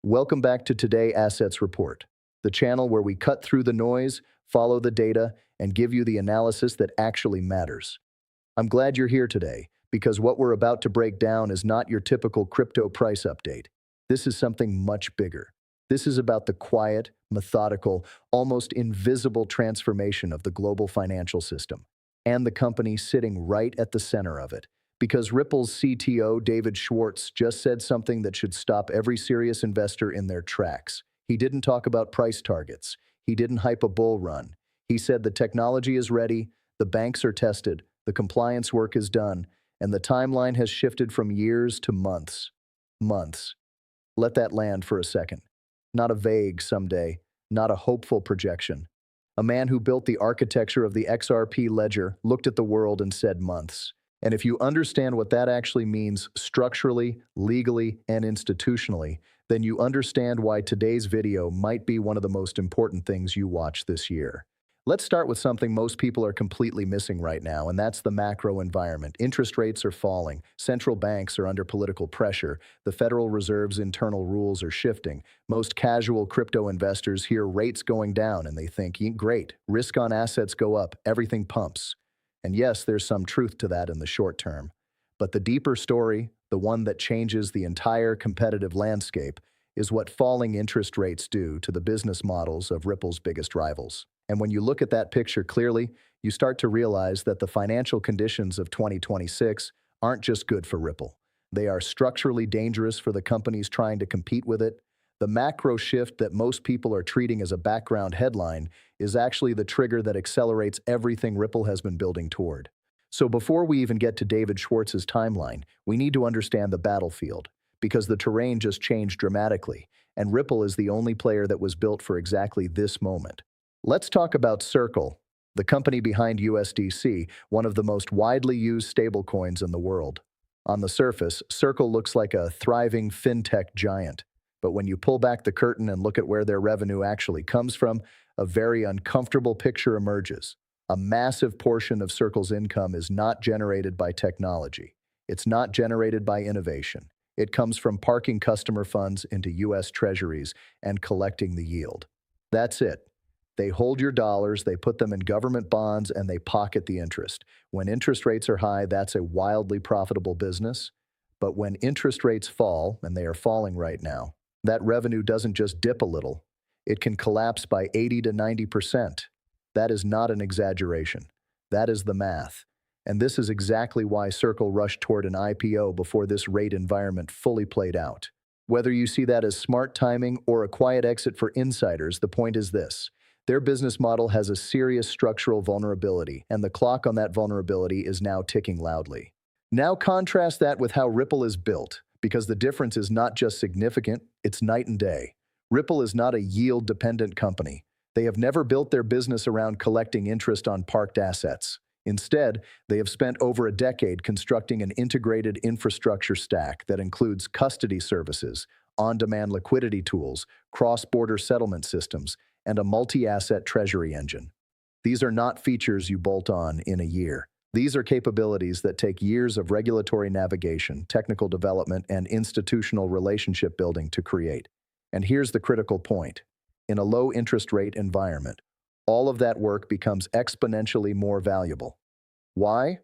Welcome back to Today Assets Report, the channel where we cut through the noise, follow the data, and give you the analysis that actually matters. I'm glad you're here today, because what we're about to break down is not your typical crypto price update. This is something much bigger. This is about the quiet, methodical, almost invisible transformation of the global financial system, and the company sitting right at the center of it. Because Ripple's CTO David Schwartz just said something that should stop every serious investor in their tracks. He didn't talk about price targets. He didn't hype a bull run. He said the technology is ready, the banks are tested, the compliance work is done, and the timeline has shifted from years to months. Months. Let that land for a second. Not a vague someday, not a hopeful projection. A man who built the architecture of the XRP Ledger looked at the world and said months. And if you understand what that actually means structurally, legally, and institutionally, then you understand why today's video might be one of the most important things you watch this year. Let's start with something most people are completely missing right now, and that's the macro environment. Interest rates are falling, central banks are under political pressure, the Federal Reserve's internal rules are shifting. Most casual crypto investors hear rates going down and they think, great, risk on assets go up, everything pumps. And yes, there's some truth to that in the short term. But the deeper story, the one that changes the entire competitive landscape, is what falling interest rates do to the business models of Ripple's biggest rivals. And when you look at that picture clearly, you start to realize that the financial conditions of 2026 aren't just good for Ripple. They are structurally dangerous for the companies trying to compete with it. The macro shift that most people are treating as a background headline is actually the trigger that accelerates everything Ripple has been building toward. So before we even get to David Schwartz's timeline, we need to understand the battlefield, because the terrain just changed dramatically, and Ripple is the only player that was built for exactly this moment. Let's talk about Circle, the company behind USDC, one of the most widely used stablecoins in the world. On the surface, Circle looks like a thriving fintech giant. But when you pull back the curtain and look at where their revenue actually comes from, a very uncomfortable picture emerges. A massive portion of Circle's income is not generated by technology. It's not generated by innovation. It comes from parking customer funds into U.S. treasuries and collecting the yield. That's it. They hold your dollars, they put them in government bonds, and they pocket the interest. When interest rates are high, that's a wildly profitable business. But when interest rates fall, and they are falling right now, that revenue doesn't just dip a little. It can collapse by 80 to 90%. That is not an exaggeration. That is the math. And this is exactly why Circle rushed toward an IPO before this rate environment fully played out. Whether you see that as smart timing or a quiet exit for insiders, the point is this. Their business model has a serious structural vulnerability, and the clock on that vulnerability is now ticking loudly. Now contrast that with how Ripple is built, because the difference is not just significant, it's night and day. Ripple is not a yield-dependent company. They have never built their business around collecting interest on parked assets. Instead, they have spent over a decade constructing an integrated infrastructure stack that includes custody services, on-demand liquidity tools, cross-border settlement systems, and a multi-asset treasury engine. These are not features you bolt on in a year. These are capabilities that take years of regulatory navigation, technical development, and institutional relationship building to create. And here's the critical point. In a low interest rate environment, all of that work becomes exponentially more valuable. Why?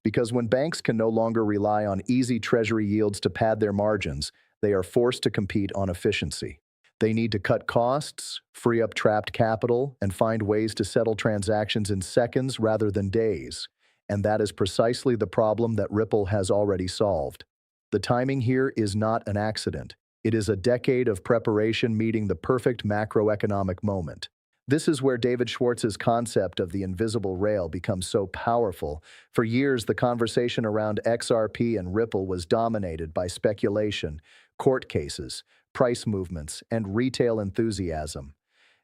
Because when banks can no longer rely on easy treasury yields to pad their margins, they are forced to compete on efficiency. They need to cut costs, free up trapped capital, and find ways to settle transactions in seconds rather than days. And that is precisely the problem that Ripple has already solved. The timing here is not an accident. It is a decade of preparation meeting the perfect macroeconomic moment. This is where David Schwartz's concept of the invisible rail becomes so powerful. For years, the conversation around XRP and Ripple was dominated by speculation, court cases, price movements, and retail enthusiasm.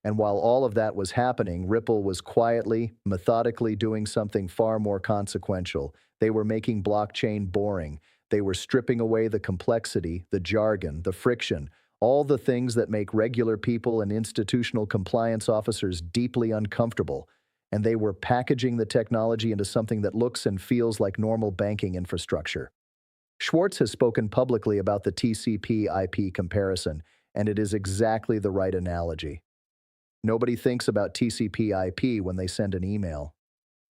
And while all of that was happening, Ripple was quietly, methodically doing something far more consequential. They were making blockchain boring. They were stripping away the complexity, the jargon, the friction, all the things that make regular people and institutional compliance officers deeply uncomfortable. And they were packaging the technology into something that looks and feels like normal banking infrastructure. Schwartz has spoken publicly about the TCP/IP comparison, and it is exactly the right analogy. Nobody thinks about TCP/IP when they send an email.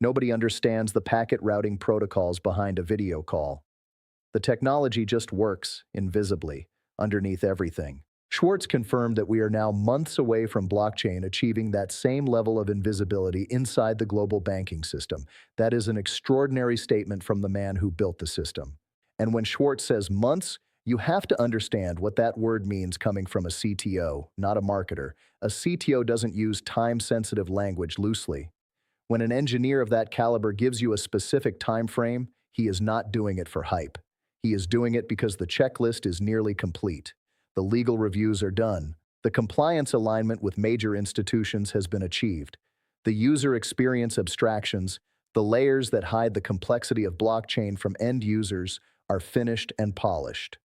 Nobody understands the packet routing protocols behind a video call. The technology just works, invisibly, underneath everything. Schwartz confirmed that we are now months away from blockchain achieving that same level of invisibility inside the global banking system. That is an extraordinary statement from the man who built the system. And when Schwartz says months, you have to understand what that word means coming from a CTO, not a marketer. A CTO doesn't use time-sensitive language loosely. When an engineer of that caliber gives you a specific time frame, he is not doing it for hype. He is doing it because the checklist is nearly complete. The legal reviews are done. The compliance alignment with major institutions has been achieved. The user experience abstractions, the layers that hide the complexity of blockchain from end users, are finished and polished.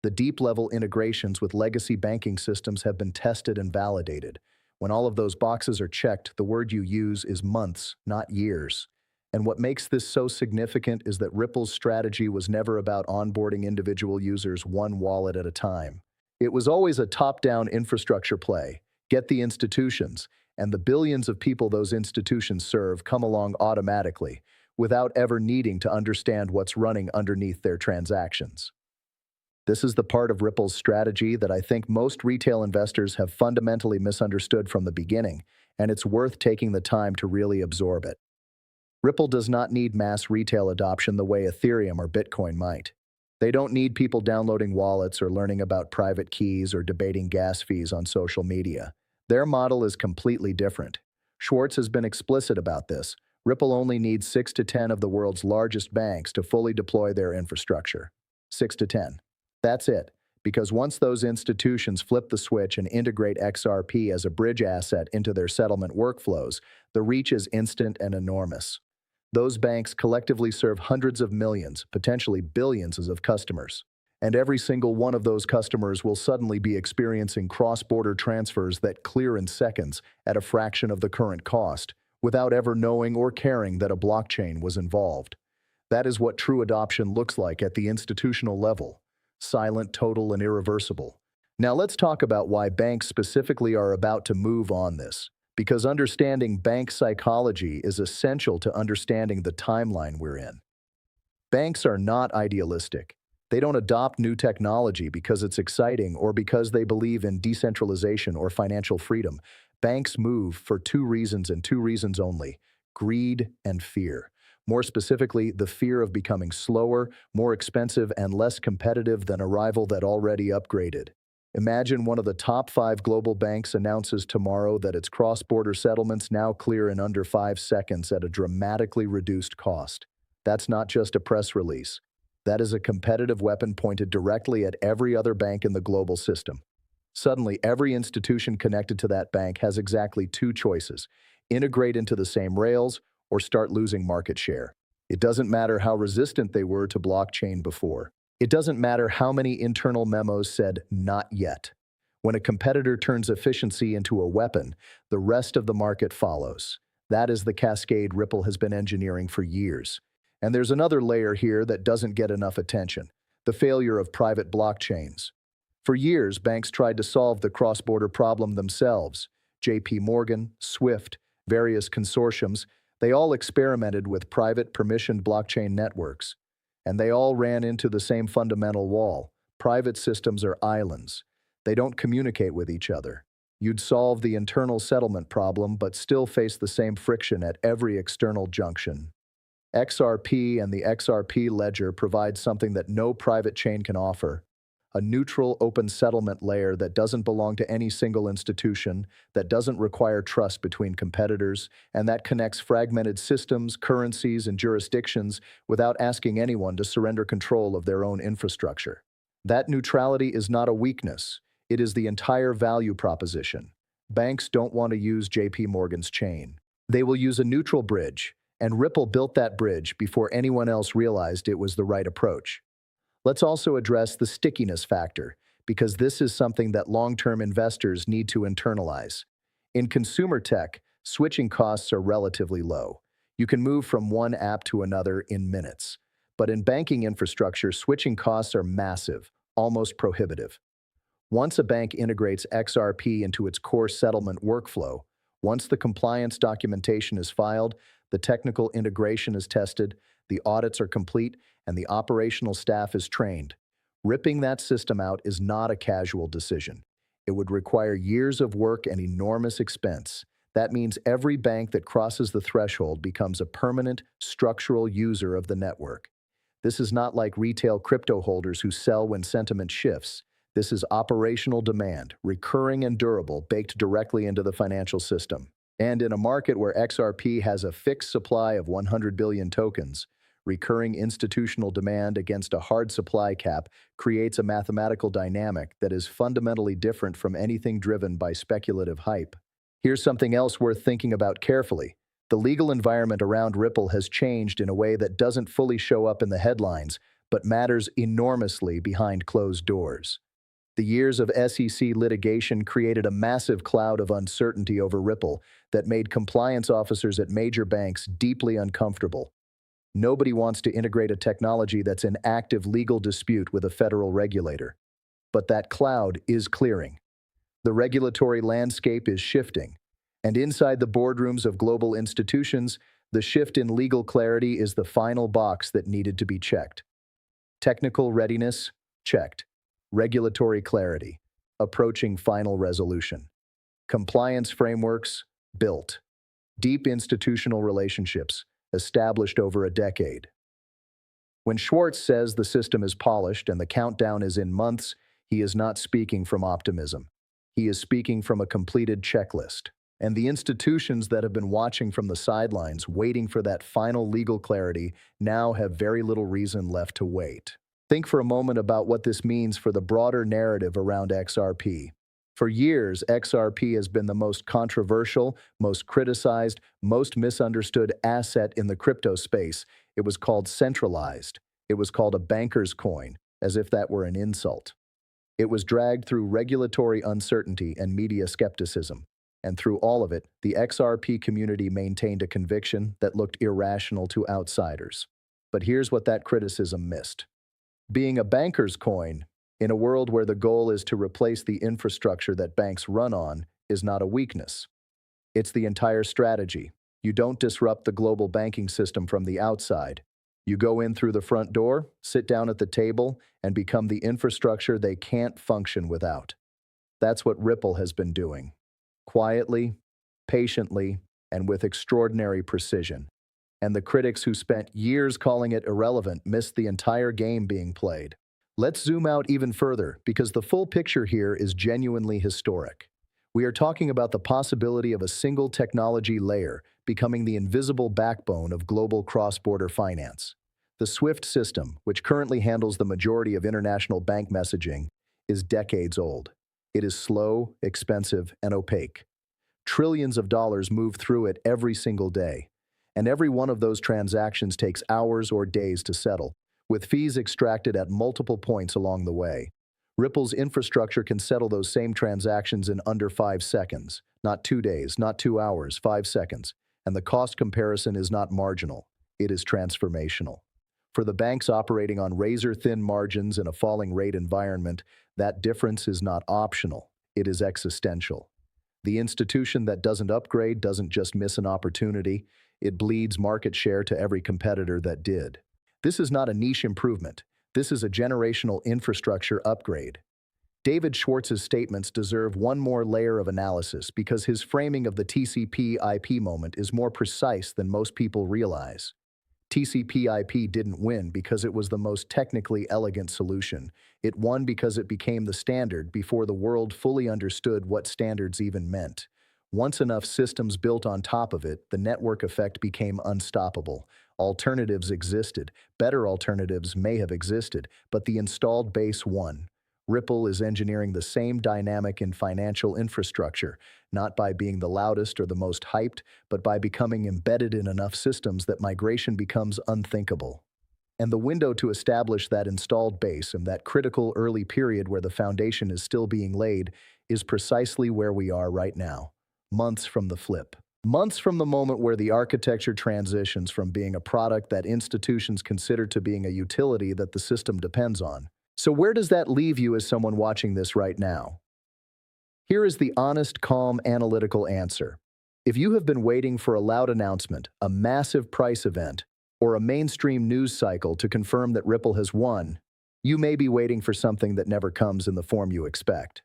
The deep-level integrations with legacy banking systems have been tested and validated. When all of those boxes are checked, the word you use is months, not years. And what makes this so significant is that Ripple's strategy was never about onboarding individual users one wallet at a time. It was always a top-down infrastructure play. Get the institutions, and the billions of people those institutions serve come along automatically, without ever needing to understand what's running underneath their transactions. This is the part of Ripple's strategy that I think most retail investors have fundamentally misunderstood from the beginning, and it's worth taking the time to really absorb it. Ripple does not need mass retail adoption the way Ethereum or Bitcoin might. They don't need people downloading wallets or learning about private keys or debating gas fees on social media. Their model is completely different. Schwartz has been explicit about this. Ripple only needs 6 to 10 of the world's largest banks to fully deploy their infrastructure. 6 to 10. That's it, because once those institutions flip the switch and integrate XRP as a bridge asset into their settlement workflows, the reach is instant and enormous. Those banks collectively serve hundreds of millions, potentially billions of customers. And every single one of those customers will suddenly be experiencing cross-border transfers that clear in seconds at a fraction of the current cost, without ever knowing or caring that a blockchain was involved. That is what true adoption looks like at the institutional level. Silent, total, and irreversible. Now let's talk about why banks specifically are about to move on this, because understanding bank psychology is essential to understanding the timeline we're in. Banks are not idealistic. They don't adopt new technology because it's exciting or because they believe in decentralization or financial freedom. Banks move for two reasons and two reasons only: greed and fear. More specifically, the fear of becoming slower, more expensive, and less competitive than a rival that already upgraded. Imagine one of the top 5 global banks announces tomorrow that its cross-border settlements now clear in under 5 seconds at a dramatically reduced cost. That's not just a press release. That is a competitive weapon pointed directly at every other bank in the global system. Suddenly, every institution connected to that bank has exactly 2 choices: integrate into the same rails or start losing market share. It doesn't matter how resistant they were to blockchain before. It doesn't matter how many internal memos said, "not yet." When a competitor turns efficiency into a weapon, the rest of the market follows. That is the cascade Ripple has been engineering for years. And there's another layer here that doesn't get enough attention: the failure of private blockchains. For years, banks tried to solve the cross-border problem themselves. JP Morgan, Swift, various consortiums, they all experimented with private permissioned blockchain networks. And they all ran into the same fundamental wall. Private systems are islands. They don't communicate with each other. You'd solve the internal settlement problem but still face the same friction at every external junction. XRP and the XRP Ledger provide something that no private chain can offer: a neutral, open settlement layer that doesn't belong to any single institution, that doesn't require trust between competitors, and that connects fragmented systems, currencies, and jurisdictions without asking anyone to surrender control of their own infrastructure. That neutrality is not a weakness. It is the entire value proposition. Banks don't want to use JP Morgan's chain. They will use a neutral bridge, and Ripple built that bridge before anyone else realized it was the right approach. Let's also address the stickiness factor, because this is something that long-term investors need to internalize. In consumer tech, switching costs are relatively low. You can move from one app to another in minutes. But in banking infrastructure, switching costs are massive, almost prohibitive. Once a bank integrates XRP into its core settlement workflow, once the compliance documentation is filed, the technical integration is tested, the audits are complete, and the operational staff is trained, ripping that system out is not a casual decision. It would require years of work and enormous expense. That means every bank that crosses the threshold becomes a permanent, structural user of the network. This is not like retail crypto holders who sell when sentiment shifts. This is operational demand, recurring and durable, baked directly into the financial system. And in a market where XRP has a fixed supply of 100 billion tokens, recurring institutional demand against a hard supply cap creates a mathematical dynamic that is fundamentally different from anything driven by speculative hype. Here's something else worth thinking about carefully. The legal environment around Ripple has changed in a way that doesn't fully show up in the headlines, but matters enormously behind closed doors. The years of SEC litigation created a massive cloud of uncertainty over Ripple that made compliance officers at major banks deeply uncomfortable. Nobody wants to integrate a technology that's in active legal dispute with a federal regulator. But that cloud is clearing. The regulatory landscape is shifting. And inside the boardrooms of global institutions, the shift in legal clarity is the final box that needed to be checked. Technical readiness? Checked. Regulatory clarity? Approaching final resolution. Compliance frameworks? Built. Deep institutional relationships? Established over a decade. When Schwartz says the system is polished and the countdown is in months, he is not speaking from optimism. He is speaking from a completed checklist. And the institutions that have been watching from the sidelines, waiting for that final legal clarity, now have very little reason left to wait. Think for a moment about what this means for the broader narrative around XRP. For years, XRP has been the most controversial, most criticized, most misunderstood asset in the crypto space. It was called centralized. It was called a banker's coin, as if that were an insult. It was dragged through regulatory uncertainty and media skepticism. And through all of it, the XRP community maintained a conviction that looked irrational to outsiders. But here's what that criticism missed. Being a banker's coin, in a world where the goal is to replace the infrastructure that banks run on, is not a weakness. It's the entire strategy. You don't disrupt the global banking system from the outside. You go in through the front door, sit down at the table, and become the infrastructure they can't function without. That's what Ripple has been doing. Quietly, patiently, and with extraordinary precision. And the critics who spent years calling it irrelevant missed the entire game being played. Let's zoom out even further, because the full picture here is genuinely historic. We are talking about the possibility of a single technology layer becoming the invisible backbone of global cross-border finance. The SWIFT system, which currently handles the majority of international bank messaging, is decades old. It is slow, expensive, and opaque. Trillions of dollars move through it every single day, and every one of those transactions takes hours or days to settle, with fees extracted at multiple points along the way. Ripple's infrastructure can settle those same transactions in under 5 seconds, not 2 days, not 2 hours, 5 seconds. And the cost comparison is not marginal, it is transformational. For the banks operating on razor-thin margins in a falling rate environment, that difference is not optional, it is existential. The institution that doesn't upgrade doesn't just miss an opportunity, it bleeds market share to every competitor that did. This is not a niche improvement. This is a generational infrastructure upgrade. David Schwartz's statements deserve one more layer of analysis because his framing of the TCP/IP moment is more precise than most people realize. TCP/IP didn't win because it was the most technically elegant solution. It won because it became the standard before the world fully understood what standards even meant. Once enough systems built on top of it, the network effect became unstoppable. Alternatives existed. Better alternatives may have existed, but the installed base won. Ripple is engineering the same dynamic in financial infrastructure, not by being the loudest or the most hyped, but by becoming embedded in enough systems that migration becomes unthinkable. And the window to establish that installed base and that critical early period where the foundation is still being laid is precisely where we are right now. Months from the flip. Months from the moment where the architecture transitions from being a product that institutions consider to being a utility that the system depends on. So where does that leave you as someone watching this right now? Here is the honest, calm, analytical answer. If you have been waiting for a loud announcement, a massive price event, or a mainstream news cycle to confirm that Ripple has won, you may be waiting for something that never comes in the form you expect.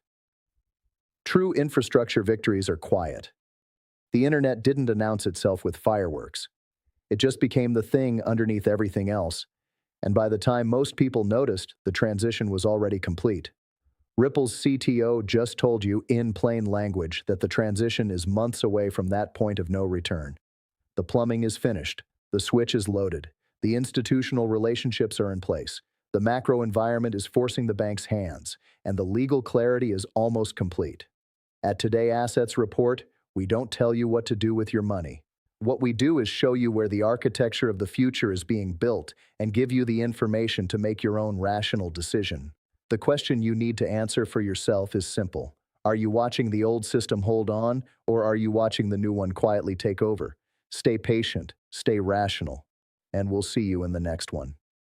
True infrastructure victories are quiet. The internet didn't announce itself with fireworks. It just became the thing underneath everything else, and by the time most people noticed, the transition was already complete. Ripple's CTO just told you in plain language that the transition is months away from that point of no return. The plumbing is finished, the switch is loaded, the institutional relationships are in place, the macro environment is forcing the bank's hands, and the legal clarity is almost complete. At Today Assets Report, we don't tell you what to do with your money. What we do is show you where the architecture of the future is being built and give you the information to make your own rational decision. The question you need to answer for yourself is simple. Are you watching the old system hold on, or are you watching the new one quietly take over? Stay patient, stay rational, and we'll see you in the next one.